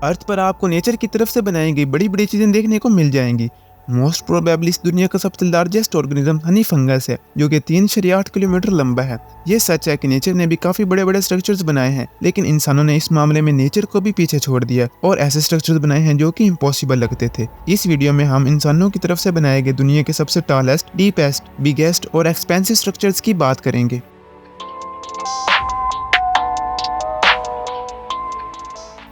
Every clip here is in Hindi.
अर्थ पर आपको नेचर की तरफ से बनाई गई बड़ी बड़ी चीजें देखने को मिल जाएंगी। मोस्ट प्रोबेबली इस दुनिया का सबसे लार्जेस्ट ऑर्गेनिज्म हनी फंगस है, जो कि 3.8 किलोमीटर लंबा है। ये सच है कि नेचर ने भी काफी बड़े बड़े स्ट्रक्चर्स बनाए हैं, लेकिन इंसानों ने इस मामले में नेचर को भी पीछे छोड़ दिया और ऐसे स्ट्रक्चर्स बनाए हैं जो कि इम्पॉसिबल लगते थे। इस वीडियो में हम इंसानों की तरफ से बनाए गए दुनिया के सबसे टॉलेस्ट, डीपेस्ट, बिगेस्ट और एक्सपेंसिव स्ट्रक्चर्स की बात करेंगे।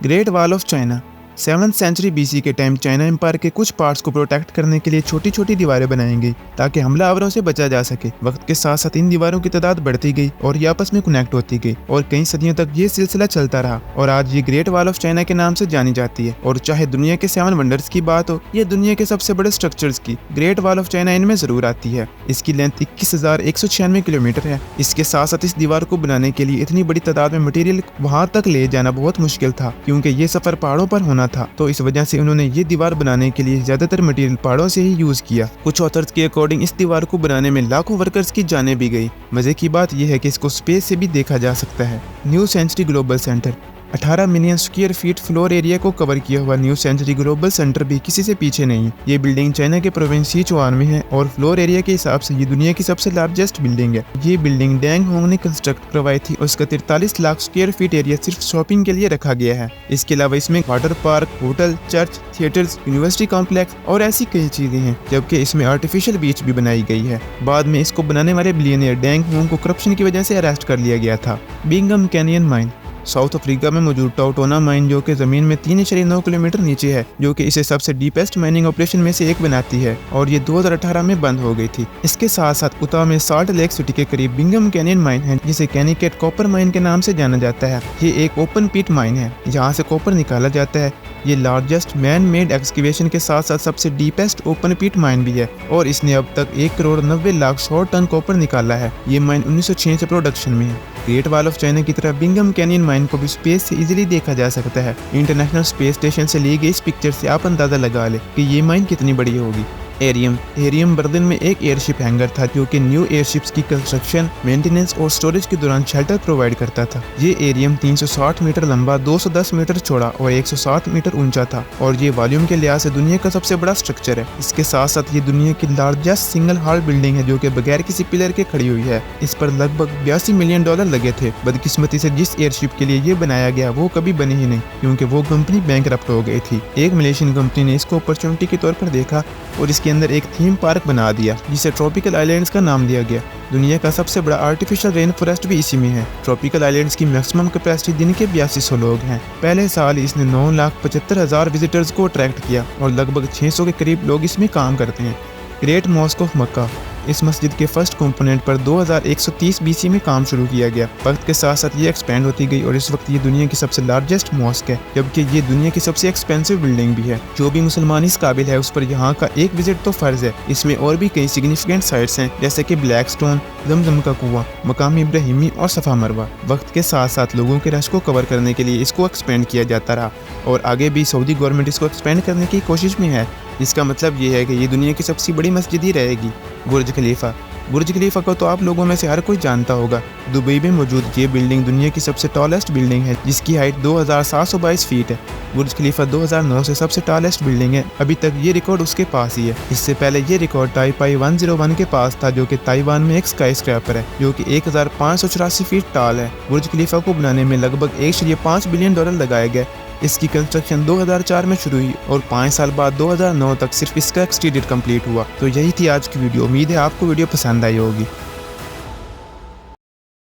Great wall of China. 7th century BC के टाइम चाइना एम्पायर के कुछ पार्ट्स को प्रोटेक्ट करने के लिए छोटी छोटी दीवारें बनाई गई ताकि हमलावरों से बचा जा सके। वक्त के साथ साथ इन दीवारों की तादाद बढ़ती गई और ये आपस में कनेक्ट होती गई और कई सदियों तक ये सिलसिला चलता रहा और आज ये ग्रेट वॉल ऑफ चाइना के नाम से जानी जाती है। और चाहे दुनिया के 7 वंडर्स की बात हो या दुनिया के सबसे बड़े स्ट्रक्चर्स की, ग्रेट वॉल ऑफ चाइना इनमें जरूर आती है। इसकी लेंथ 21,196 किलोमीटर है। इसके साथ साथ इस दीवार को बनाने के लिए इतनी बड़ी तादाद में मटेरियल वहां तक ले जाना बहुत मुश्किल था, क्योंकि ये सफर पहाड़ों पर होना था। तो इस वजह से उन्होंने ये दीवार बनाने के लिए ज्यादातर मटेरियल पहाड़ों से ही यूज किया। कुछ ऑथर्स के अकॉर्डिंग इस दीवार को बनाने में लाखों वर्कर्स की जानें भी गई। मजे की बात यह है कि इसको स्पेस से भी देखा जा सकता है। New century global centre. 18 million square feet floor area को कवर किया हुआ न्यू सेंचुरी ग्लोबल सेंटर भी किसी से पीछे नहीं। ये बिल्डिंग चाइना के प्रोविंस सिचुआन में है और फ्लोर एरिया के हिसाब से ये दुनिया की सबसे लार्जेस्ट बिल्डिंग है। ये बिल्डिंग डैंग होंग ने कंस्ट्रक्ट करवाई थी और इसका 43 लाख स्क्वायर फीट एरिया सिर्फ शॉपिंग के लिए रखा गया है। इसके अलावा इसमें water park, hotel, church, theatres, university complex और ऐसी कई चीजें हैं, जबकि इसमें आर्टिफिशियल बीच भी बनाई गई है। बाद में इसको बनाने वाले बिलियनियर डैंग होंग को करप्शन की वजह से अरेस्ट कर लिया गया था। Bingham canyon mine. South Africa में मौजूद टाउटोना माइन, जो कि जमीन में 3.9 किलोमीटर नीचे है, जो कि इसे सबसे डीपेस्ट माइनिंग ऑपरेशन में से एक बनाती है और ये 2018 में बंद हो गई थी। इसके साथ साथ उता में साल्ट लेक सिटी के करीब बिंगम कैनियन माइन है, जिसे कैनिकेट कॉपर माइन के नाम से जाना जाता है। ये एक ओपन पिट माइन है जहाँ से कॉपर निकाला जाता है। ये लार्जेस्ट मैन मेड एक्सकेवेशन के साथ साथ सबसे डीपेस्ट ओपन पिट माइन भी है और इसने अब तक 1,90,00,100 टन कॉपर निकाला है। ये माइन 1906 से प्रोडक्शन में है। ग्रेट वॉल ऑफ चाइना की तरह बिंगम कैनियन माइन को भी स्पेस से इजीली देखा जा सकता है। इंटरनेशनल स्पेस स्टेशन से ली गई इस पिक्चर से आप अंदाजा लगा ले कि ये माइन कितनी बड़ी होगी। एरियम बर्लिन में एक एयरशिप हैंगर था जो कि न्यू एयरशिप्स की कंस्ट्रक्शन, मेंटेनेंस और स्टोरेज के दौरान शेल्टर प्रोवाइड करता था। ये एरियम 360 मीटर लंबा, 210 मीटर चौड़ा और 160 मीटर ऊंचा था और ये वॉल्यूम के लिहाज से दुनिया का सबसे बड़ा स्ट्रक्चर है। इसके साथ साथ ये दुनिया की लार्जेस्ट सिंगल हॉल बिल्डिंग है जो कि बगैर किसी पिलर के खड़ी हुई है। इस पर लगभग $82 मिलियन लगे थे। बदकिस्मती से जिस एयरशिप के लिए ये बनाया गया वो कभी बनी ही नहीं, क्योंकि वो कंपनी बैंकरप्ट हो गई थी। एक मलेशियन कंपनी ने इसको अपॉर्चुनिटी के तौर पर देखा और इसके अंदर एक थीम पार्क बना दिया जिसे ट्रॉपिकल आइलैंड्स का नाम दिया गया। दुनिया का सबसे बड़ा आर्टिफिशियल रेन फॉरेस्ट भी इसी में है। ट्रॉपिकल आइलैंड्स की मैक्सिमम कैपेसिटी दिन के 8200 लोग हैं। पहले साल इसने 9,75,000 विजिटर्स को अट्रैक्ट किया और लगभग 600 के करीब लोग इसमें काम करते हैं। ग्रेट मॉस्क ऑफ मक्का। इस मस्जिद के फर्स्ट कंपोनेंट पर 2130 BC में काम शुरू किया गया। वक्त के साथ साथ ये एक्सपेंड होती गई और इस वक्त ये दुनिया की सबसे लार्जेस्ट मॉस्क है, जबकि ये दुनिया की सबसे एक्सपेंसिव बिल्डिंग भी है। जो भी मुसलमान इस काबिल है उस पर यहाँ का एक विजिट तो फर्ज है। इसमें और भी कई सिग्निफिकेंट साइट्स हैं, जैसे कि ब्लैक स्टोन, जमजम का कुआं, मकाम इब्राहिमी और सफा मरवा। वक्त के साथ साथ लोगों के रश को कवर करने के लिए इसको एक्सपेंड किया जाता रहा और आगे भी सऊदी गवर्नमेंट इसको एक्सपेंड करने की कोशिश में है, जिसका मतलब ये है कि ये दुनिया की सबसे बड़ी मस्जिद ही रहेगी। बुर्ज खलीफा। बुर्ज खलीफा को तो आप लोगों में से हर कोई जानता होगा। दुबई में मौजूद ये बिल्डिंग दुनिया की सबसे टॉलेस्ट बिल्डिंग है, जिसकी हाइट 2722 फीट है। बुर्ज खलीफा 2009 से सबसे टॉलेस्ट बिल्डिंग है। अभी तक ये रिकॉर्ड उसके पास ही है। इससे पहले ये रिकॉर्ड ताइपाई 101 के पास था, जो कि ताइवान में एक स्काई स्क्रैपर है जो कि 1584 फीट टॉल है। बुर्ज खलीफा को बनाने में लगभग $1.5 बिलियन लगाया गया। इसकी कंस्ट्रक्शन 2004 में शुरू हुई और 5 साल बाद 2009 तक सिर्फ इसका एक्सटीरियर कंप्लीट हुआ। तो यही थी आज की वीडियो। उम्मीद है आपको वीडियो पसंद आई होगी।